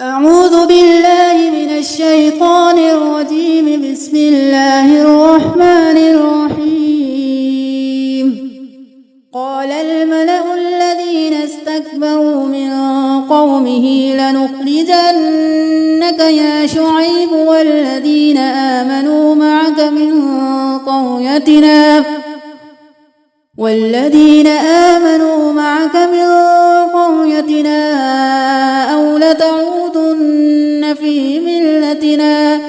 أعوذ بالله من الشيطان الرجيم. بسم الله الرحمن الرحيم. قال الملأ الذين استكبروا من قومه لنخرجنك يا شعيب والذين آمنوا معك من قريتنا أو لتعودن في ملتنا.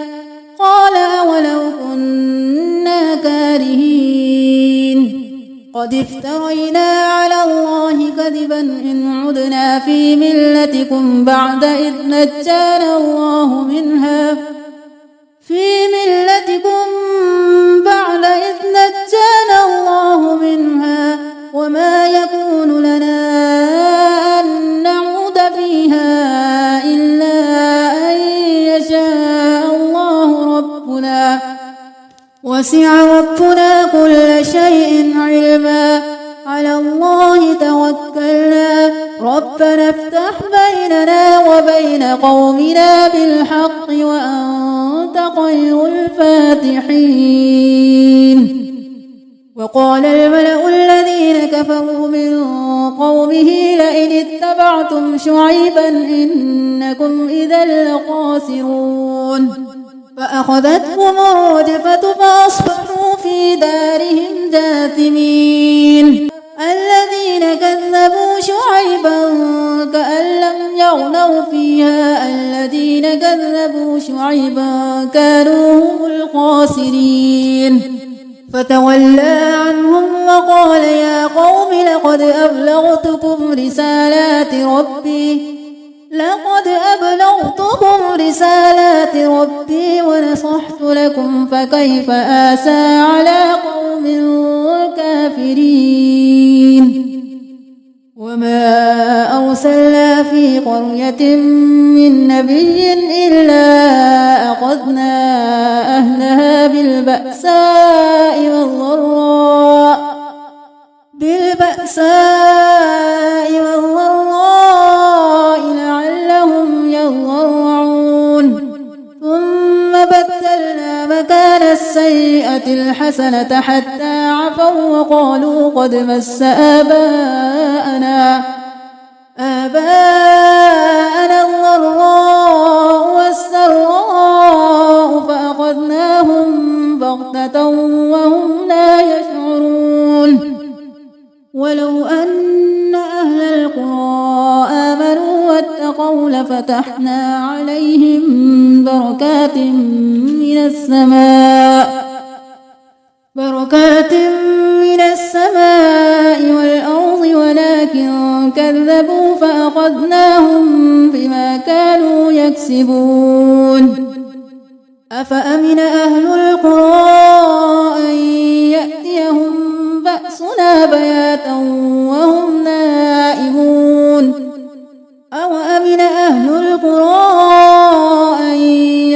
قال أولو كنا كارهين. قد افترينا على الله كذبا إن عدنا في ملتكم بعد إذ نجانا الله منها وما يكون لنا أن نعود فيها إلا أن يشاء الله ربنا، وسع ربنا كل شيء علما. على الله توكلنا. ربنا افتح بيننا وبين قومنا بالحق وأنت خير الفاتحين. وقال الملأ الذين كفروا من قومه لئن اتبعتم شعيبا إنكم إذا لخاسرون. فأخذتهم الرجفة فأصبحوا في دارهم جاثمين. الذين كذبوا شعيبا كأن لم يغنوا فيها. الذين كذبوا شعيبا كانوا هم الخاسرين. فتولى عنهم وقال يا قوم لقد أبلغتكم رسالات ربي ونصحت لكم فكيف آسى على قوم كافرين. وما أرسلنا في قرية من نبي إلا أخذنا أهلها بالبأساء والضراء لعلهم يضرعون. ثم بدلنا مكان السيئة الحسنة حتى عفوا وقالوا قد مس آباءنا الضراء والسراء فأخذناهم بغتة وهم لا يشعرون. ولو أن أهل القرى آمنوا واتقوا لفتحنا عليهم بركات من السماء والأرض ولكن كذبوا فأخذناهم بما كانوا يكسبون. أفأمن أهل القرى أن يأتيهم بأسنا بياتا وهم نائمون. أو أمن أهل القرى أن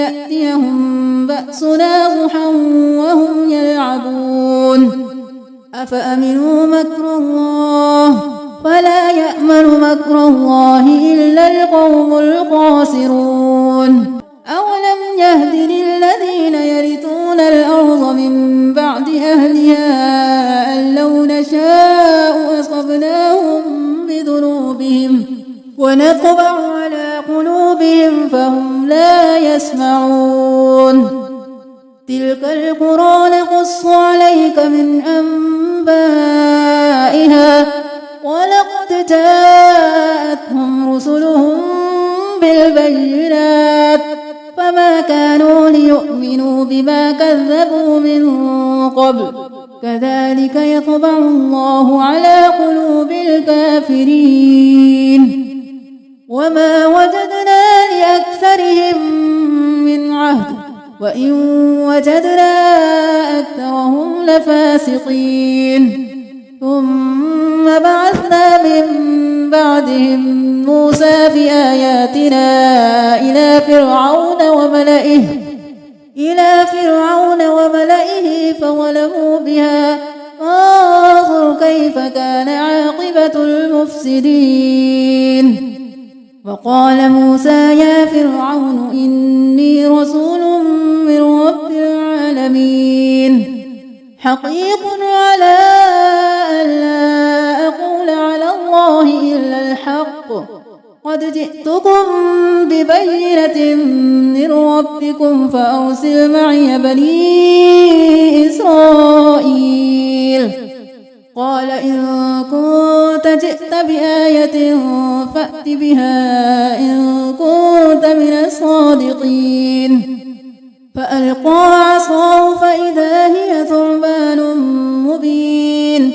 يأتيهم بأسنا ضحى وهم يلعبون. أفأمنوا مكر الله فلا يأمن مكر الله إلا القوم الخاسرون. أولم يهد للذين يرثون الأرض من بعد أهلها أن لو نشاء أصبناهم بذنوبهم ونطبع على قلوبهم فهم لا يسمعون. تلك القرى نقص عليك من أنبائها ولقد جاءتهم رسلهم بالبينات فما كانوا ليؤمنوا بما كذبوا من قبل. كذلك يطبع الله على قلوب الكافرين. وما وجدنا لأكثرهم من عهد وإن وجدنا أكثرهم لفاسقين. ثم بعثنا من بعدهم موسى بآياتنا إلى فرعون وملئه فظلموا بها. فانظر كيف كان عاقبة المفسدين. وقال موسى يا فرعون إني رسول من رب العالمين حقيق على ألا أقول على الله إلا الحق قد جئتكم ببينة من ربكم فأرسل معي بني إسرائيل قال إن كنت جئت بآية فأت بها إن كنت من الصادقين فألقى عصاه فإذا هي ثعبان مبين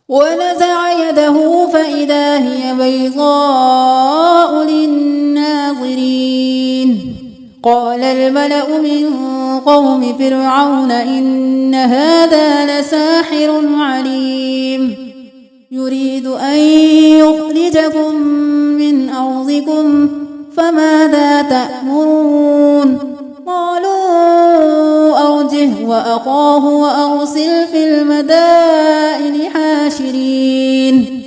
ونزع يده فإذا هي بيضاء للناظرين قال الملأ من قوم فرعون إن هذا لساحر عليم يريد أن يخرجكم من أرضكم فماذا تأمرون قالوا أرجه وأخاه وأرسل في المدائن حاشرين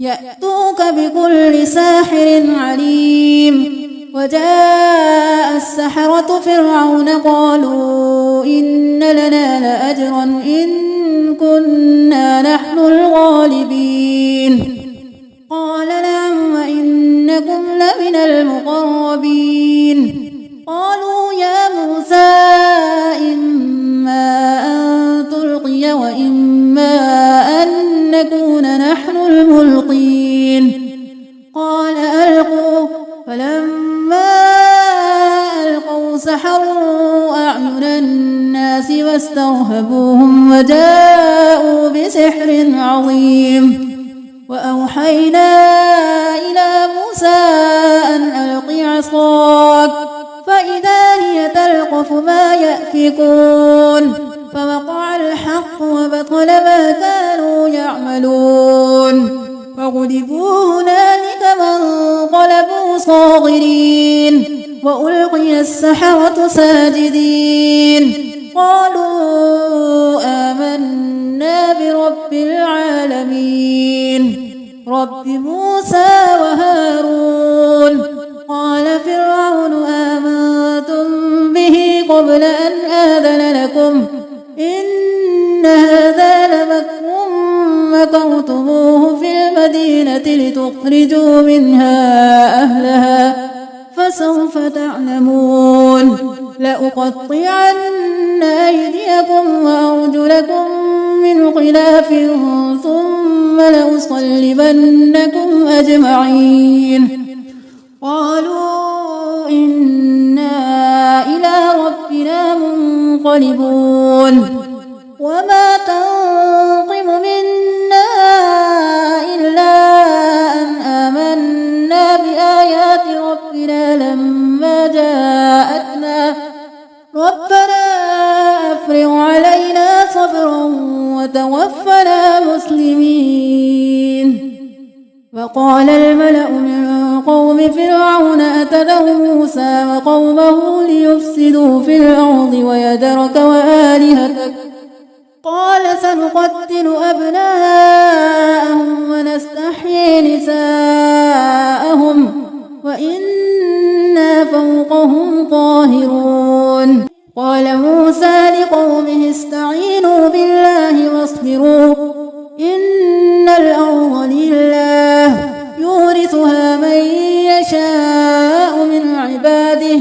يأتوك بكل ساحر عليم وجاء السحرة فرعون قالوا إن لنا لأجرا إن كنا نحن الغالبين قال نعم وإنكم لمن المقربين قالوا يا موسى إما أن تلقي وإما أن نكون نحن الملقين قال ألقوا فلما ألقوا سحروا أعين الناس واسترهبوهم وجاءوا بسحر عظيم وأوحينا إلى موسى أن ألق عصاك فإذا هي تلقف ما يأفكون فوقع الحق وبطل ما كانوا يعملون فغلبوا هنالك وانقلبوا صاغرين وألقي السحرة ساجدين قالوا آمنا برب العالمين رب موسى وهارون قال فرعون آمنتم به قبل أن آذن لكم إن هذا لمكر مكرتموه في المدينة لتخرجوا منها أهلها فسوف تعلمون لأقطعن أيديكم وأرجلكم من خلاف ثم لأصلبنكم أجمعين قالوا إنا إلى ربنا منقلبون وما تنقم منا إلا أن آمنا بآيات ربنا لما جاءتنا ربنا أفرغ علينا صبرا وتوفنا مسلمين وقال الملأ من قوم فرعون أتذر موسى وقومه ليفسدوا في الأرض ويذرك وآلهتك قال سنقتل أبناءهم ونستحيي نساءهم وإنا فوقهم قاهرون قال موسى لقومه استعينوا بالله واصبروا إن الأرض لله يورثها من يشاء من عباده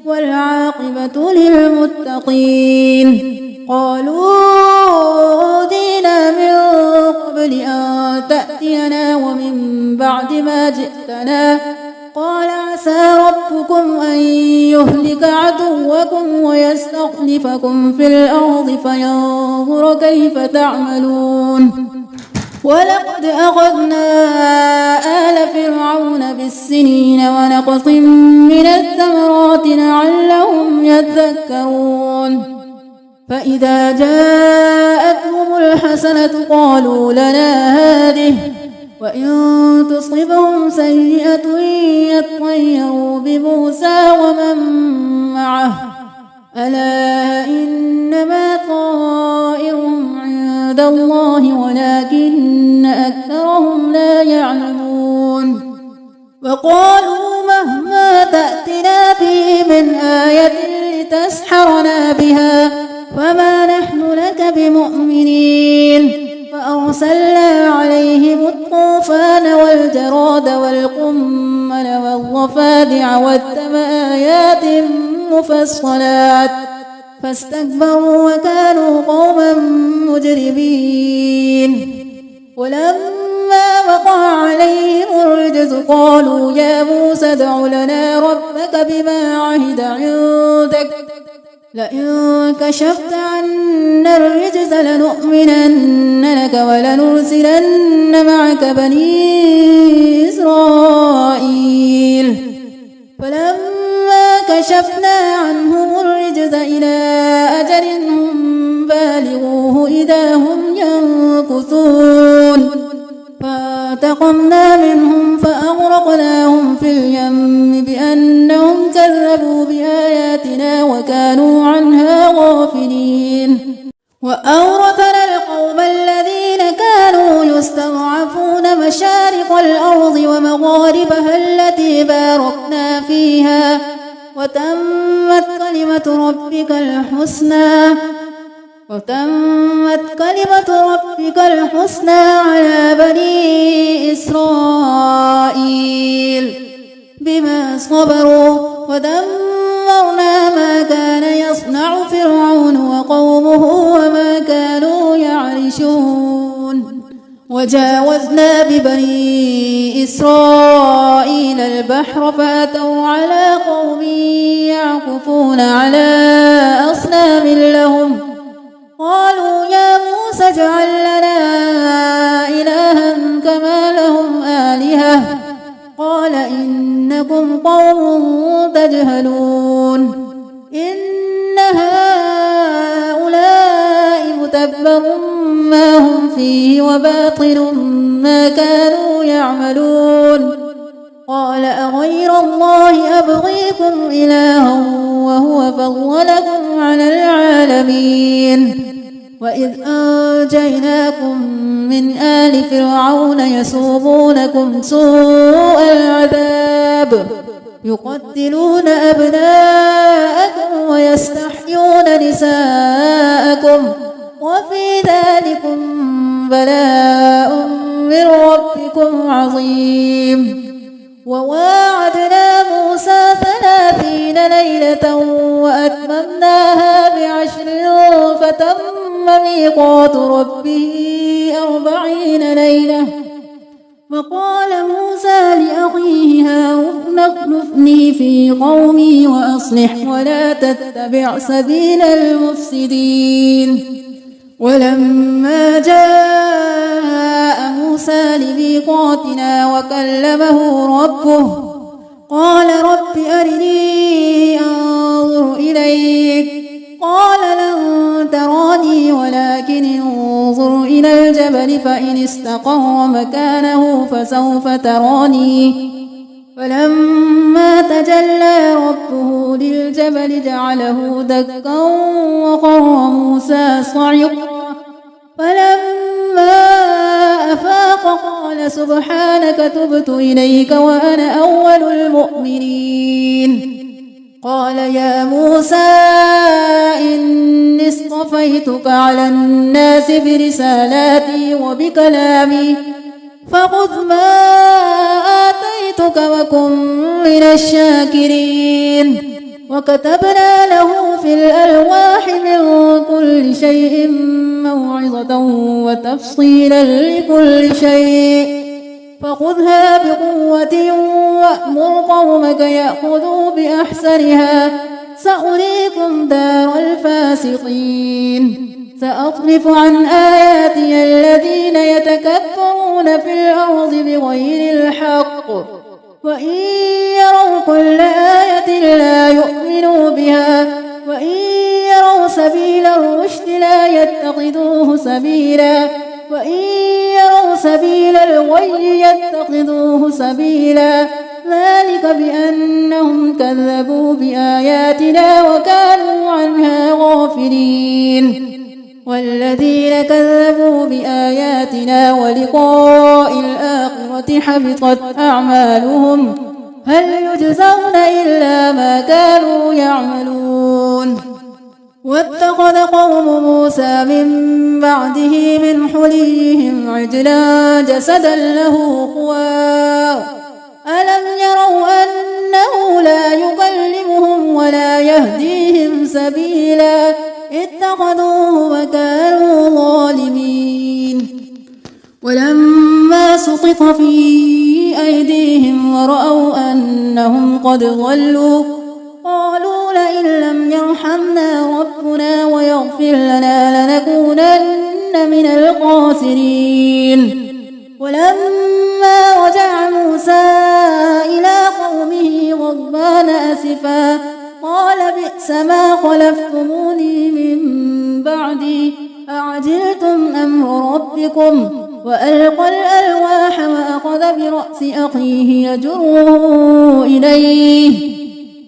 والعاقبة للمتقين قالوا أوذينا من قبل أن تأتينا ومن بعد ما جئتنا قال عسى ربكم أن يهلك عدوكم ويستخلفكم في الأرض فينظر كيف تعملون ولقد أخذنا آل فرعون بالسنين ونقص من الثمرات لعلهم يذكرون فإذا جاءتهم الحسنة قالوا لنا هذه وإن تصبهم سيئة يطيروا بموسى ومن معه ألا إنما طائرهم عند الله ولكن أكثرهم لا يعلمون وقالوا ما ومنابع والدم آيات مفصلات فاستكبروا وكانوا قوما مجرمين. ولما وقع عليهم الرجز قالوا يا موسى ادع لنا ربك بما عهد عندك لئن كشفت عنا الرجز لنؤمنن لك ولنرسلن معك بني إسرائيل. فلما كشفنا عنهم الرجز إلى أجل هم بالغوه إذا هم ينكثون فانتقمنا منهم فأغرقناهم في اليم بأنهم كذبوا بآياتنا وكانوا عنها غافلين. وأورثنا القوم الذين كانوا يستضعفون مشارق الأرض ومغاربها التي باركنا فيها وتمت كلمة ربك الحسنى على بني إسرائيل بما صبروا ودمرنا ما كان يصنع فرعون وقومه وما كانوا يعرشون. وجاوزنا ببني إسرائيل البحر فأتوا على قوم يعكفون على أصنام لهم قالوا يا موسى اجعل لنا إلها كما لهم آلهة قال إنكم قوم تجهلون. إن هؤلاء متبر ما هم فيه وباطل ما كانوا يعملون. قال أغير الله أبغيكم إلها وهو فضلكم على العالمين. وإذ أنجيناكم من آل فرعون يسومونكم سوء العذاب يقتلون أبناءكم ويستحيون نساءكم وفي ذلكم بلاء من ربكم عظيم. وواعدنا موسى 30 ليلة وأتممناها ب10 فتم ميقات ربه 40 ليلة. وقال موسى لأخيه هارون اخلفني في قومي وأصلح ولا تتبع سبيل المفسدين. ولما جاء موسى لميقاتنا وكلمه ربه قال رب أرني أنظر إليك قال لن تراني ولكن انظر إلى الجبل فإن استقر مكانه فسوف تراني. فلما تجلى ربه للجبل جعله دكا وخر موسى صعقا. فلما أفاق قال سبحانك تبت إليك وأنا أول المؤمنين. قال يا موسى إني اصطفيتك على الناس برسالاتي وبكلامي فخذ ما آتيتك وكن من الشاكرين. وكتبنا له في الألواح من كل شيء موعظة وتفصيلا لكل شيء فخذها بقوة وأمر قومك يأخذوا بأحسنها سأريكم دار الفاسقين. سأصرف عن آياتي الذين يتكبرون في الأرض بغير الحق وإن يروا كل آية لا يؤمنوا بها وإن يروا سبيل الرشد لا يتخذوه سبيلا وإن يروا سبيل الغي يتخذوه سبيلا ذلك بأنهم كذبوا بآياتنا وكانوا عنها غافلين. والذين كذبوا بآياتنا ولقاء الآخرة حبطت أعمالهم هل يجزون إلا ما كانوا يعملون. واتخذ قوم موسى من بعده من حليهم عجلا جسدا له خوار ألم يروا أنه لا يكلمهم ولا يهديهم سبيلا اتخذوه وكانوا ظالمين ولما سقط في أيديهم ورأوا أنهم قد ضلوا قالوا لئن لم يرحمنا ربنا ويغفر لنا لنكونن من الخاسرين ولما رجع موسى إلى قومه غضبان أسفا قال بئس ما خلفتموني من بعدي أعجلتم أمر ربكم وألقى الألواح وأخذ برأس أخيه يجره إليه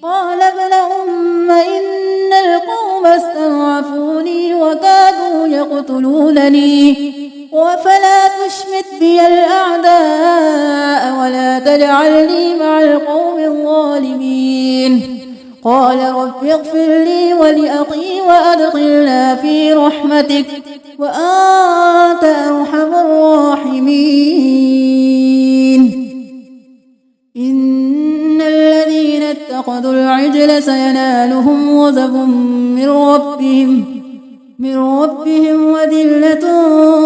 قال ابن أم إن القوم استضعفوني وكادوا يقتلونني وفلا تشمت بي الأعداء ولا تجعلني مع القوم الظالمين قال رب اغفر لي ولأخي وأدخلنا في رحمتك وأنت أرحم الراحمين إن الذين اتخذوا العجل سينالهم غضب من ربهم وذلة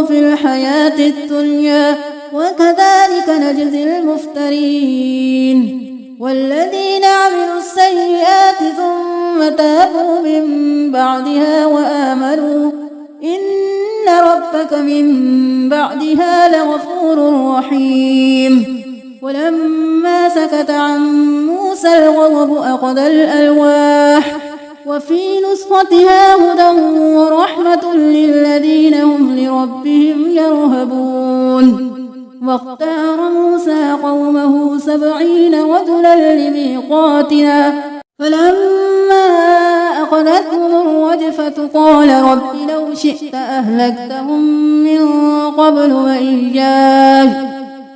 في الحياة الدنيا وكذلك نجزي المفترين والذين عملوا السيئات ثم تابوا من بعدها وآمنوا إن ربك من بعدها لغفور رحيم ولما سكت عن موسى الغضب أخذ الألواح وفي نسختها هدى ورحمة للذين هم لربهم يرهبون واختار موسى قومه 70 رجلا لميقاتنا فلما أخذتهم الرجفة قال رب لو شئت أهلكتهم من قبل وإياي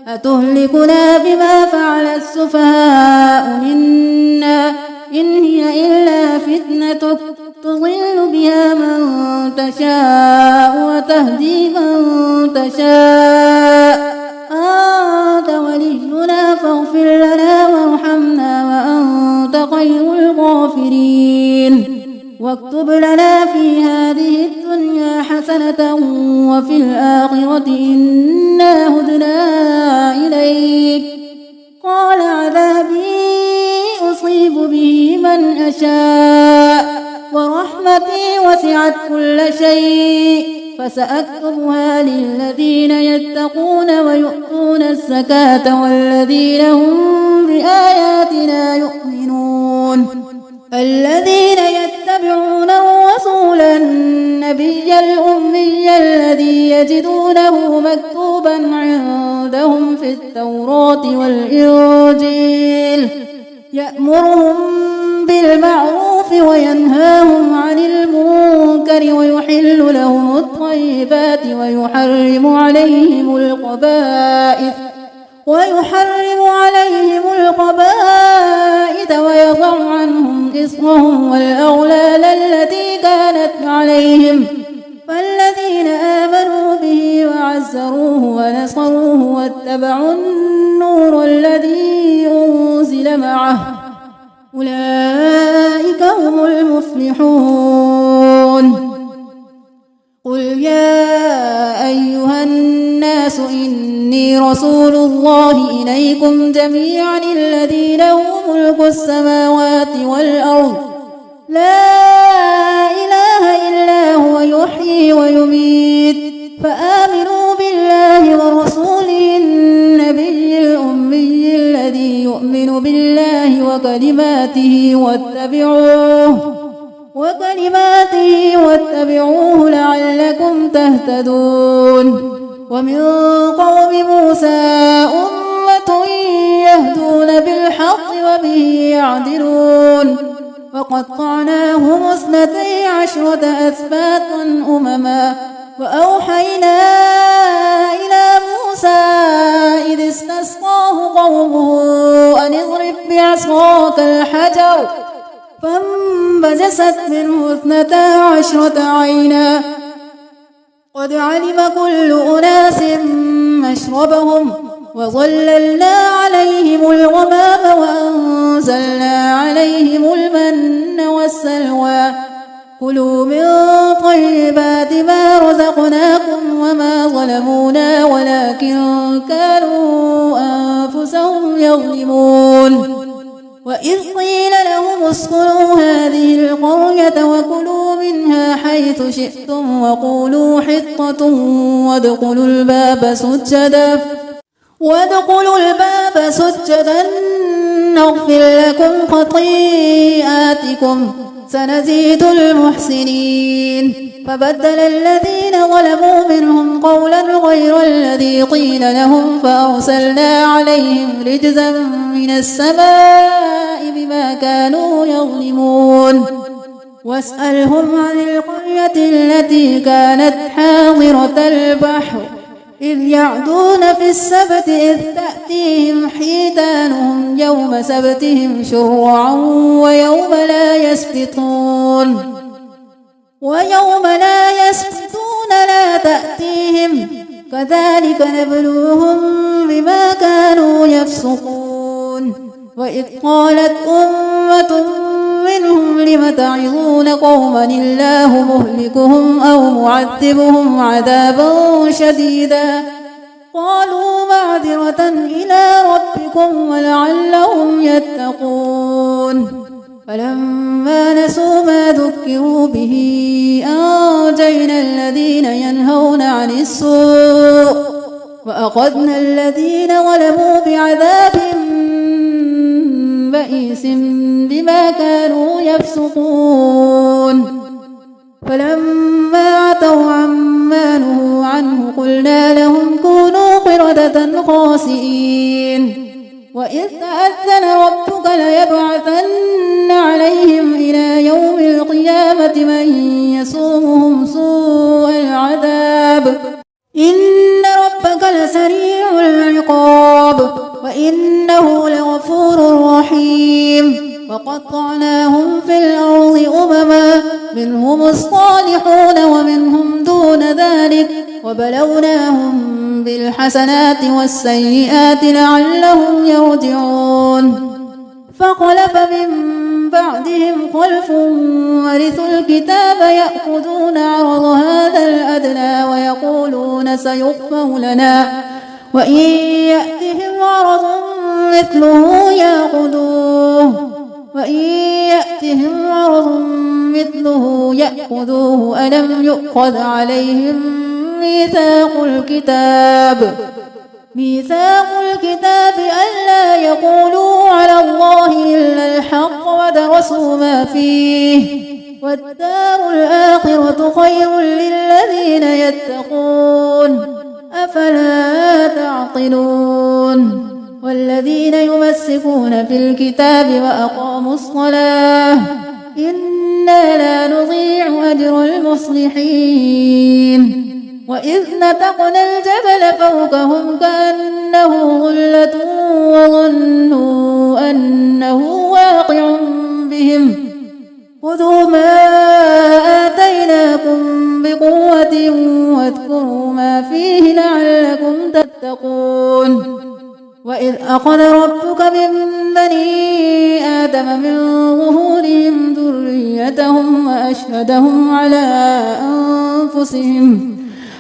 أتهلكنا بما فعل السفهاء منا إن هي إلا فتنتك تضل بها من تشاء وتهدي من تشاء أنت ولينا فاغفر لنا وارحمنا وأنت خير الغافرين واكتب لنا في هذه الدنيا حسنة وفي الآخرة إنا هدنا إليك قال عذابي أصيب به من أشاء ورحمتي وسعت كل شيء فسأكتبها للذين يتقون ويؤتون الزكاة والذين هم بآياتنا يؤمنون الذين يتبعون الرسول النبي الأمي الذي يجدونه مكتوبا عندهم في التوراة والإنجيل يأمرهم بالمعروف وينهاهم عن المنكر ويحل لهم الطيبات ويحرم عليهم الخبائث ويضع عنهم إصرهم والأغلال التي كانت عليهم فالذين آمنوا به وعزروه ونصروه واتبعوا النور الذي أنزل معه أولئك هم المفلحون قل يا أيها الناس إني رسول الله إليكم جميعا الذي له ملك السماوات والأرض لا إله إلا هو يحيي ويميت فآمنوا بالله ورسوله النبي الأمي الذي يؤمن بالله وكلماته لعلكم تهتدون ومن قوم موسى أمة يهدون بالحق وبه يعدلون وقطعناهم 12 أسباطا أمما وأوحينا إلى موسى إذ استسقاه قومه أن اضرب بعصاك الحجر فانبجست منه 12 عينا قد علم كل أناس مشربهم وظللنا عليهم الغمام وأنزلنا عليهم المن والسلوى كلوا من طيبات ما رزقناكم وما ظلمونا ولكن كانوا أنفسهم يظلمون وإذ قيل لهم اسكنوا هذه القرية وكلوا منها حيث شئتم وقولوا حطة وادخلوا الباب سجدا نغفر لكم خطيئاتكم سنزيد المحسنين فبدل الذين ظلموا منهم قولا غير الذي قيل لهم فأرسلنا عليهم رجزا من السماء بما كانوا يظلمون واسألهم عن القرية التي كانت حاضرة البحر إذ يعدون في السبت إذ تأتيهم حيتانهم يوم سبتهم شرعا ويوم لا يسبتون لا تأتيهم كذلك نبلوهم بما كانوا يفسقون وإذ قالت أمة منهم لم تعظون قوما الله مهلكهم أو معذبهم عذابا شديدا قالوا معذرة إلى ربكم ولعلهم يتقون فلما نسوا ما ذكروا به أنجينا الذين ينهون عن السوء وأخذنا الذين ظلموا بعذاب بئيس بما كانوا يفسقون فلما عتوا عما نهوا عنه قلنا لهم كونوا قردة خاسئين وإذ تأذن ربك ليبعثن عليهم إلى يوم القيامة من يسومهم سوء العذاب إن ربك لسريع العقاب وإنه لغفور رحيم وقطعناهم في الأرض أمما منهم الصالحون ومنهم دون ذلك وبلوناهم بالحسنات والسيئات لعلهم يرجعون فخلف من بعدهم خلف ورثوا الكتاب يأخذون عرض هذا الأدنى ويقولون سيغفر لنا وإن يأتهم عرض مثله يأخذوه ألم يؤخذ عليهم ميثاق الكتاب ألا يقولوا على الله إلا الحق ودرسوا ما فيه والدار الآخرة خير للذين يتقون أفلا تعقلون والذين يمسكون في الكتاب وأقاموا الصلاة إنا لا نضيع أجر المصلحين وإذ نتقنا الجبل فوقهم كأنه ظلة وظنوا أنه واقع بهم خذوا ما آتيناكم بقوة واذكروا ما فيه لعلكم تتقون وإذ أخذ ربك من بني آدم من ظهورهم ذريتهم وأشهدهم على أنفسهم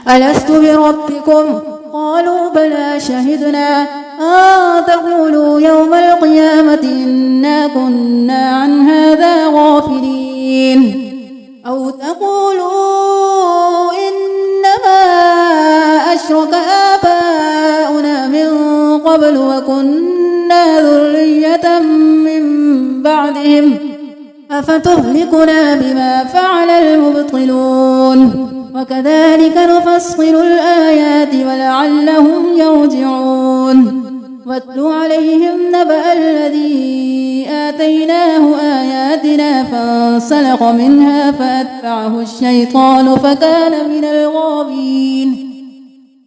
ألست بربكم قالوا بلى شهدنا أن تقولوا يوم القيامة إنا كنا عن هذا غافلين أو تقولوا إنما أشرك آباؤنا من قبل وكنا ذرية من بعدهم أفتهلكنا بما فعل المبطلون وكذلك نفصل الآيات ولعلهم يرجعون واتل عليهم نبأ الذي آتيناه آياتنا فانسلخ منها فأتبعه الشيطان فكان من الغاوين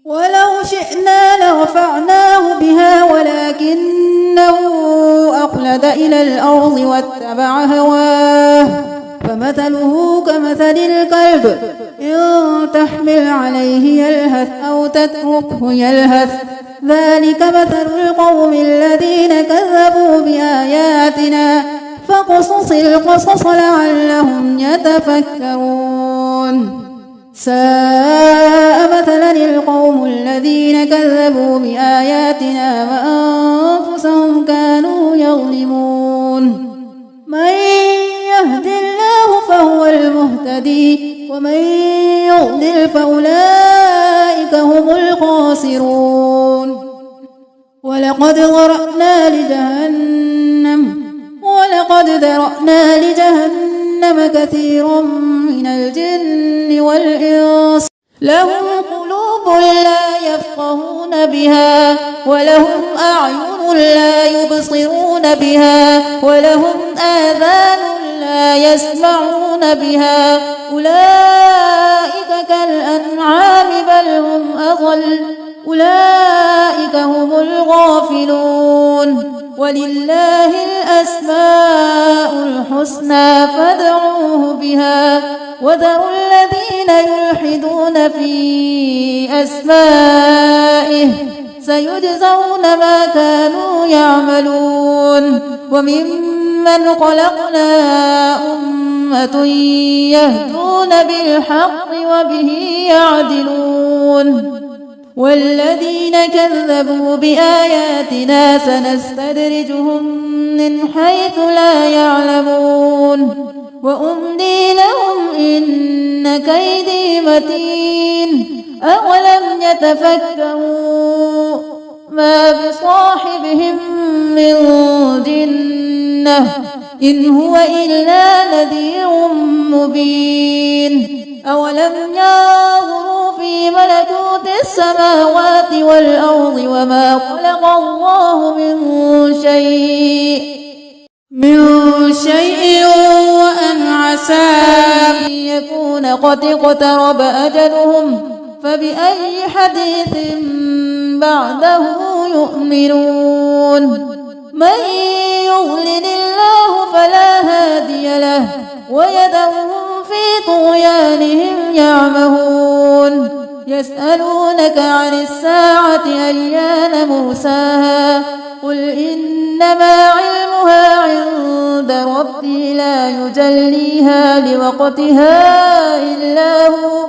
ولو شئنا لرفعناه بها ولكنه أخلد إلى الأرض واتبع هواه فمثله كمثل الكلب إن تحمل عليه يلهث أو تتركه يلهث ذلك مثل القوم الذين كذبوا بآياتنا فاقصص القصص لعلهم يتفكرون ساء مثلا القوم الذين كذبوا بآياتنا وأنفسهم كانوا يظلمون من يهد الله فهو المهتدي ومن يضلل فأولئك هم الخاسرون ولقد ذرأنا لجهنم كثيرا من الجن والإنس لهم قلوب لا يفقهون بها ولهم أعين لا يبصرون بها ولهم آذان لا يسمعون بها أولئك كالأنعام بل هم أضل أولئك هم الغافلون ولله الأسماء الحسنى فادعوه بها وذروا الذين يلحدون في أسمائه سيجزون ما كانوا يعملون وممن خلقنا أمة يهدون بالحق وبه يعدلون والذين كذبوا بآياتنا سنستدرجهم من حيث لا يعلمون وأملي لهم إن كيدي متين أولم يتفكروا ما بصاحبهم من جنة إن هو إلا نذير مبين أولم ينظروا في ملكوت السماوات والأرض وما خلق الله من شيء وأن عسى أن يكون قد اقترب أجلهم فبأي حديث بعده يؤمنون من يضلل الله فلا هادي له ويذرهم في طغيانهم يعمهون يسألونك عن الساعة أيان مرساها قل إنما علمها عند ربي لا يجليها لوقتها إلا هو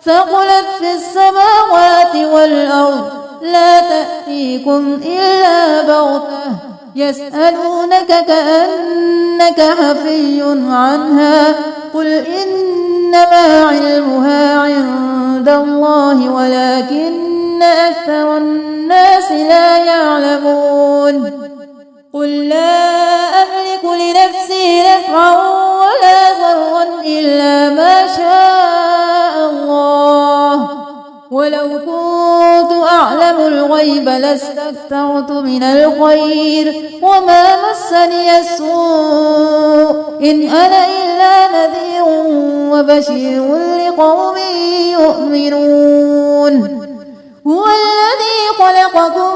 ثقلت في السماوات والأرض لا تأتيكم إلا بغتة يسألونك كأنك حفي عنها قل إنما علمها عند الله ولكن أكثر الناس لا يعلمون قل لا أملك لنفسي نفعا ولا ضرا إلا ما شاء الله ولو كنت أعلم الغيب لاستكثرت من الخير وما مسني السوء إن أنا إلا نذير وبشير لقوم يؤمنون هو الذي خلقكم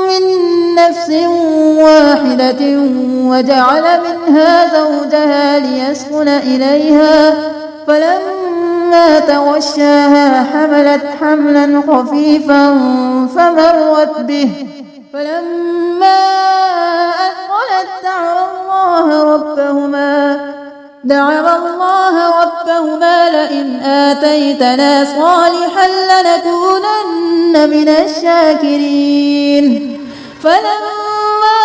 من نفس واحدة وجعل منها زوجها ليسكن إليها فلما تغشاها حملت حملا خفيفا فمرت به فلما أثقلت دعوا الله ربهما لئن آتيتنا صالحا لنكونن من الشاكرين فلما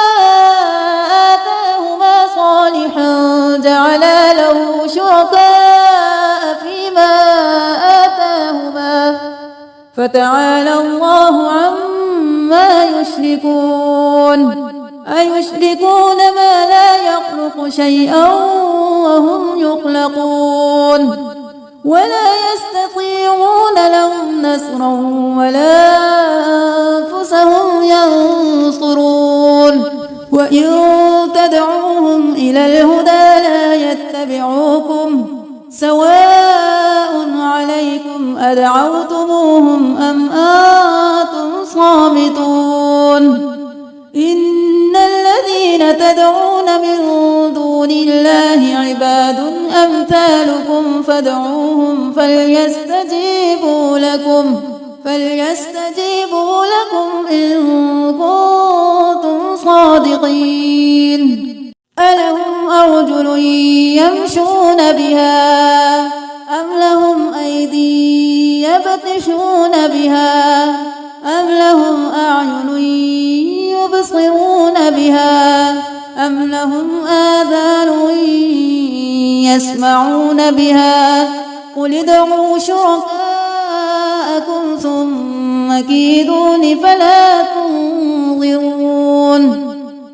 آتاهما صالحا جعلا له شركاء فيما آتاهما فتعالى الله عما يشركون أيشركون ما لا يخلق شيئا وهم يخلقون ولا يستطيعون لهم نصرا ولا أنفسهم ينصرون وإن تدعوهم إلى الهدى لا يتبعوكم سواء عليكم أدعوتموهم أم أنتم صامتون إن الذين تدعون من دون الله عباد أمثالكم فادعوهم فليستجيبوا لكم إن كنتم صادقين. ألهم أرجل يمشون بها أم لهم أيدي يبطشون بها أم لهم أعين يبصرون بها أم لهم آذان يسمعون بها قل ادعوا شركاءكم ثم كيدون فلا تنظرون.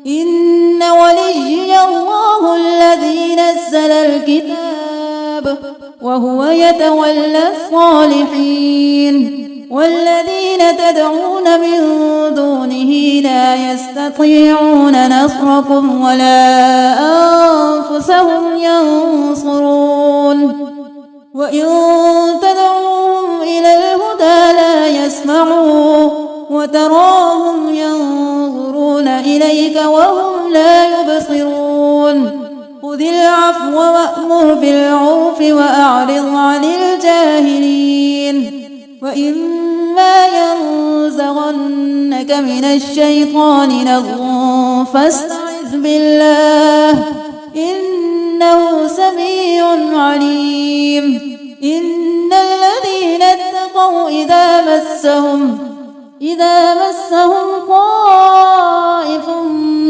إن وليي الله الذي نزل الكتاب وهو يتولى الصالحين. والذين تدعون من دونه لا يستطيعون نصركم ولا أنفسهم ينصرون. وإن تدعوهم إلى الهدى لا يسمعوا وتراهم ينظرون إليك وهم لا يبصرون. خذ العفو وأمر بالعرف وأعرض عن الجاهلين. وإما ينزغنك من الشيطان نزغ فاستعذ بالله إنه سميع عليم. إن الذين اتقوا إذا مسهم طائف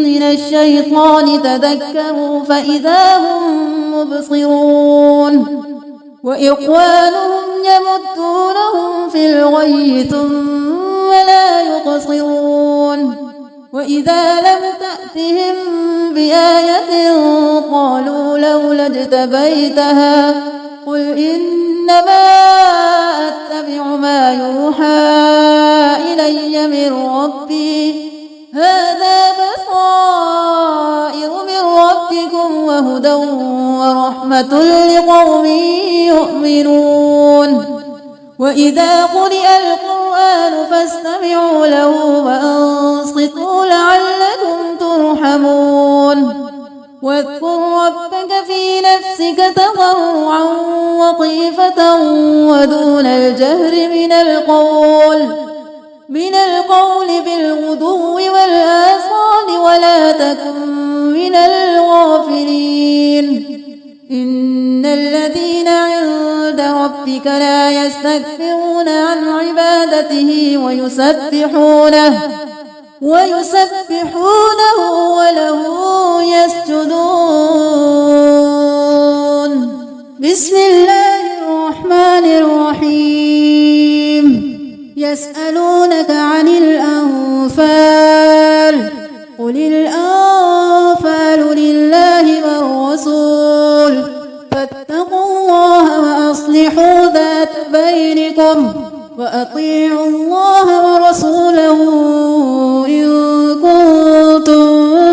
من الشيطان تذكروا فإذا هم مبصرون. وإخوانهم يمدونهم في الغي ثم لا يقصرون. وإذا لم تأتهم بآية قالوا لولا اجتبيتها قل إنما أتبع ما يوحى إلي من ربي هذا بصائر من ربكم وهدى ورحمة لقوم يؤمنون. وإذا قرئ القرآن فاستمعوا له وأنصتوا لعلكم ترحمون. واذكر ربك في نفسك تضرعا وخيفة ودون الجهر من القول بالغدو والآصال ولا تكن من الغافلين. إن الذين عند ربك لا يستكبرون عن عبادته ويسبحونه وله يسجدون. بسم الله الرحمن الرحيم. يسألونك عن الأنفال قل الأنفال لله والرسول فاتقوا الله وأصلحوا ذات بينكم وأطيعوا الله ورسوله إن كنتم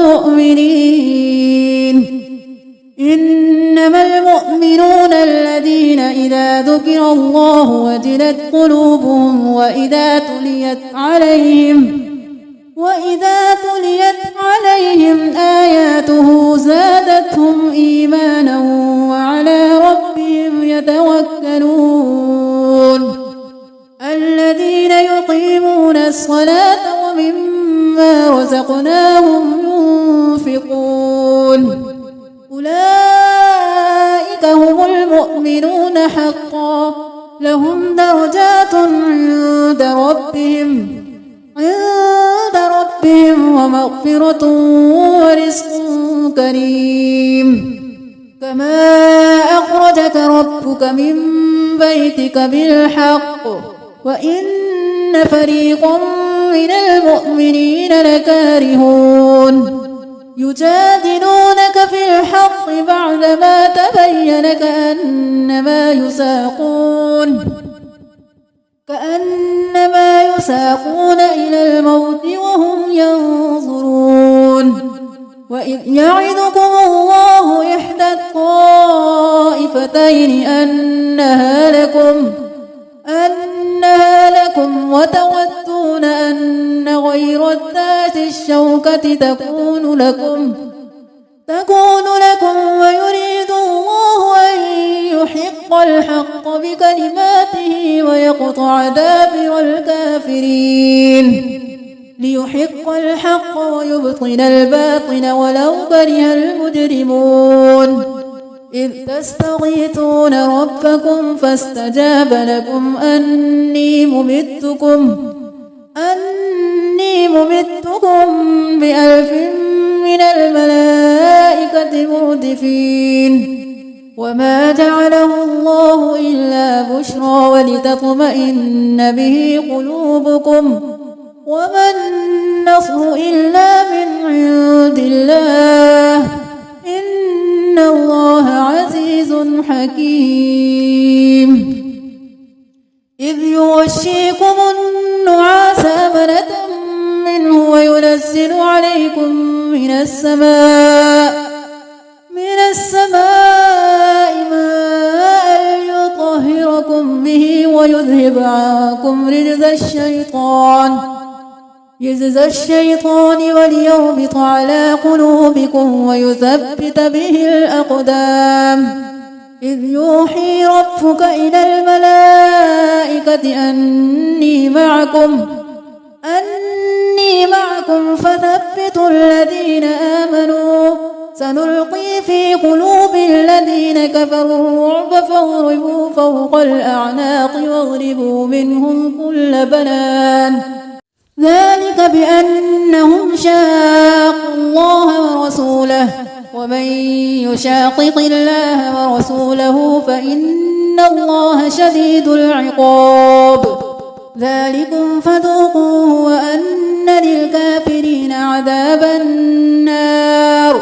مؤمنين. إنما المؤمنون الذين إذا ذكر الله وجلت قلوبهم وإذا تليت عليهم آياته زادتهم إيمانا وعلى ربهم يتوكلون. الذين يقيمون الصلاة ومما رزقناهم ينفقون أولئك هم المؤمنون حقا لهم درجات عند ربهم ومغفرة ورزق كريم. كما أخرجك ربك من بيتك بالحق وإن فريقا من المؤمنين لكارهون يجادلونك في الحق بعدما تبين كأنما يساقون إلى الموت وهم ينظرون. وإذ يعدكم الله إحدى الطائفتين أنها لكم وتودون أن غير ذات الشوكة تكون لكم ويريد الله أن يحق الحق بكلماته ويقطع دابر الكافرين ليحق الحق ويبطل الباطل ولو كره المجرمون إذ تستغيثون ربكم فاستجاب لكم أني ممدكم ب1000 من الملائكة مردفين وما جعله الله إلا بشرى ولتطمئن به قلوبكم وما النصر إلا من عند الله إن الله عزيز حكيم إذ يغشيكم النعاس أمنة منه وينزل عليكم من السماء ماء ليطهركم به ويذهب عنكم رجز الشيطان وليربط على قلوبكم ويثبت به الأقدام إذ يوحي ربك إلى الملائكة أني معكم فثبتوا الذين آمنوا سنلقي في قلوب الذين كفروا الرعب فاضربوا فوق الأعناق واضربوا منهم كل بنان ذلك بأنهم شاقوا الله ورسوله ومن يشاقق الله ورسوله فإن الله شديد العقاب ذلكم فذوقوه وأن للكافرين عذاب النار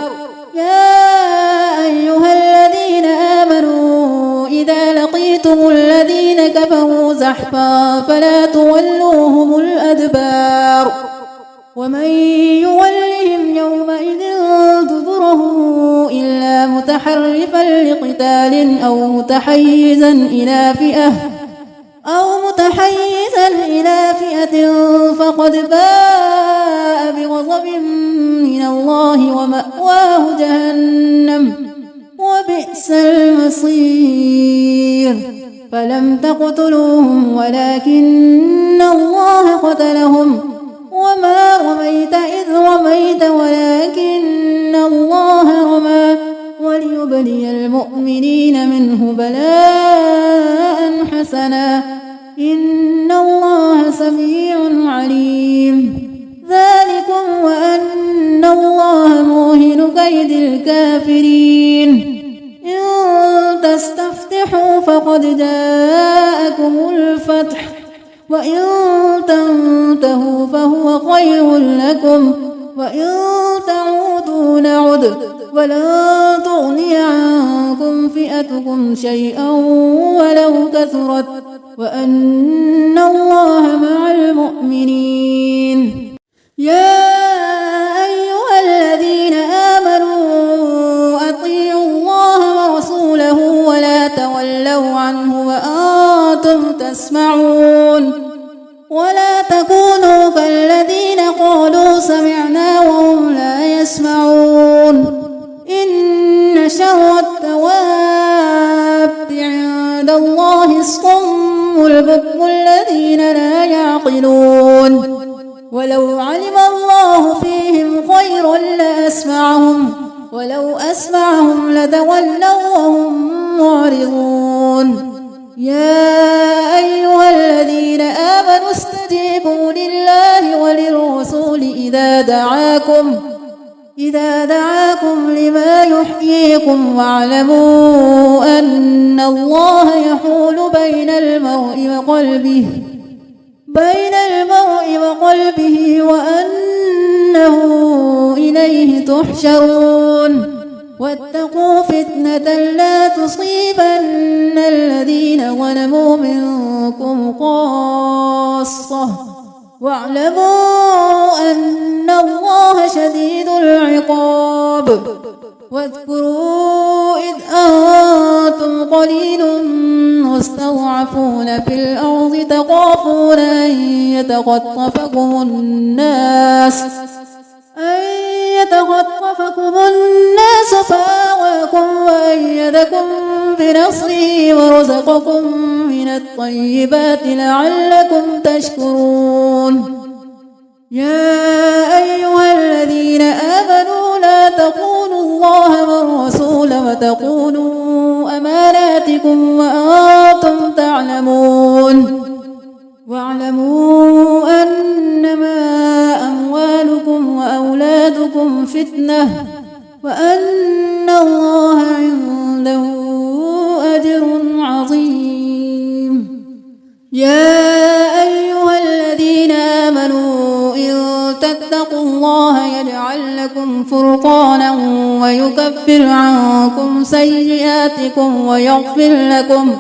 يا أيها الذين آمنوا إذا لقيتم الذين كفروا زحفا فلا تولوهم الأدبار ومن يولهم يومئذ دبره إلا متحرفا لقتال أو متحيزا إلى فئة فقد باء بغضب من الله ومأواه جهنم وبئس المصير فلم تقتلوهم ولكن الله قتلهم وما رميت إذ رميت ولكن الله رمى وليبلي المؤمنين منه بلاء حسنا إن الله سميع عليم ذلكم وأن الله موهن كيد الكافرين إن تستفتحوا فقد جاءكم الفتح وإن تنتهوا فهو خير لكم وإن تعودوا نعد ولن تغني عنكم فئتكم شيئا ولو كثرت وأن الله مع المؤمنين يا أيها الذين آمنوا أطيعوا الله ورسوله ولا تولوا عنه وأنتم تسمعون ولا تكونوا كالذين قالوا سمعنا وهم لا يسمعون إن شر الدواب عند الله الصم البكم الذين لا يعقلون ولو علم الله فيهم خيرا لأسمعهم ولو أسمعهم لتولوا وهم معرضون يا أيها الذين آمنوا استجيبوا لله وللرسول إذا دعاكم لما يحييكم واعلموا أن الله يحول بين المرء وقلبه وأنه إليه تحشرون واتقوا فتنة لا تصيبن الذين ظلموا منكم خاصة واعلموا أن الله شديد العقاب واذكروا إذ أنتم قليل مستضعفون في الأرض تخافون أن يتخطفكم الناس فآواكم وأيدكم بنصره ورزقكم من الطيبات لعلكم تشكرون. يا أيها الذين آمنوا لا تخونوا الله والرسول وتخونوا أماناتكم وأنتم تعلمون. واعلموا أنما أموالكم وأولادكم فتنة وأن الله عنده أجر عظيم. يا أيها الذين آمنوا إن تتقوا الله يجعل لكم فرقانا ويكفر عنكم سيئاتكم ويغفر لكم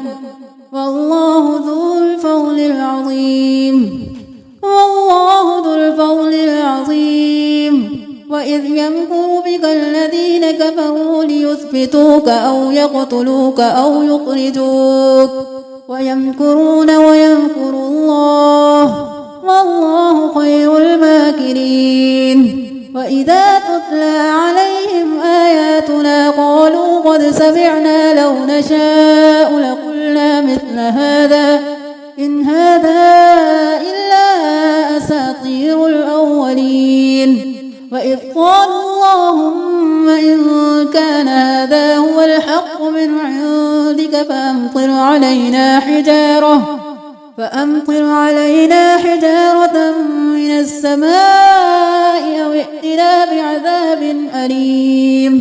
والله ذو الفضل العظيم. والله ذو الفضل العظيم. وإذ يمكر بك الذين كفروا ليثبتوك أو يقتلوك أو يخرجوك ويمكرون ويمكر الله والله خير الماكرين. وإذا تتلى عليهم آياتنا قالوا قد سمعنا لو نشاء لقلنا مثل هذا إن هذا إلا أساطير الأولين. وإذ قالوا اللهم إن كان هذا هو الحق من عندك فأمطر علينا حجارة من السماء أو ائتنا بعذاب أليم.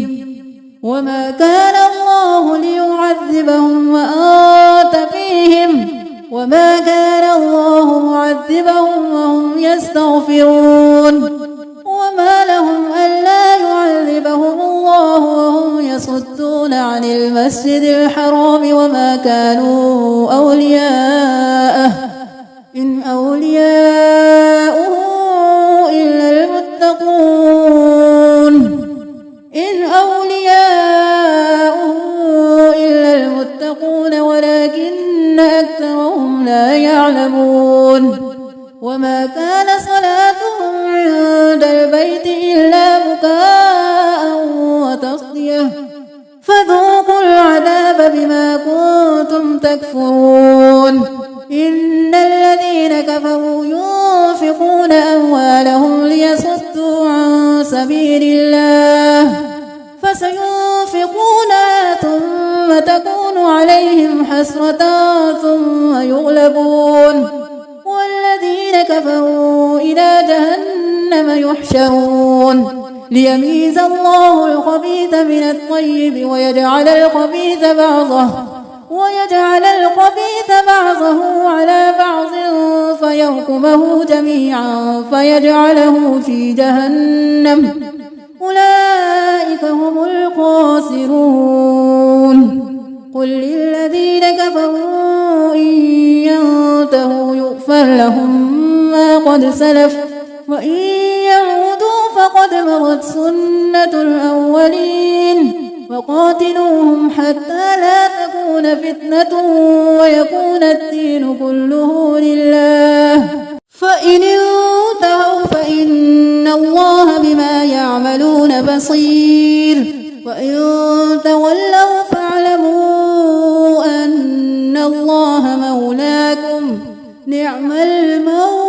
وما كان الله ليعذبهم وأنت فيهم وما كان الله معذبهم وهم يستغفرون. وما لهم ألا يعذبهم الله وهم يصدون عن المسجد الحرام وما كانوا أولياءه إن أولياؤه إلا المتقون ولكن أكثرهم لا يعلمون. وما كان صلاتهم عند البيت إلا بكاء وتصدية فذوقوا العذاب بما كنتم تكفرون. إن الذين كفروا ينفقون أموالهم ليصدوا عن سبيل الله فسينفقونها ثم تكون عليهم حسرة ثم يغلبون والذين كفروا إلى جهنم يحشرون ليميز الله الخبيث من الطيب ويجعل الخبيث بعضه على بعض فيركمه جميعا فيجعله في جهنم أولئك هم الخاسرون. قل للذين كفروا إن ينتهوا يغفر لهم ما قد سلف وإن يعودوا فقد مضت سنة الأولين وقاتلوهم حتى لا تكون فتنة ويكون الدين كله لله فإن انتهوا فإن الله بما يعملون بصير وإن تولوا فاعلموا أن الله مولاكم نعم المولى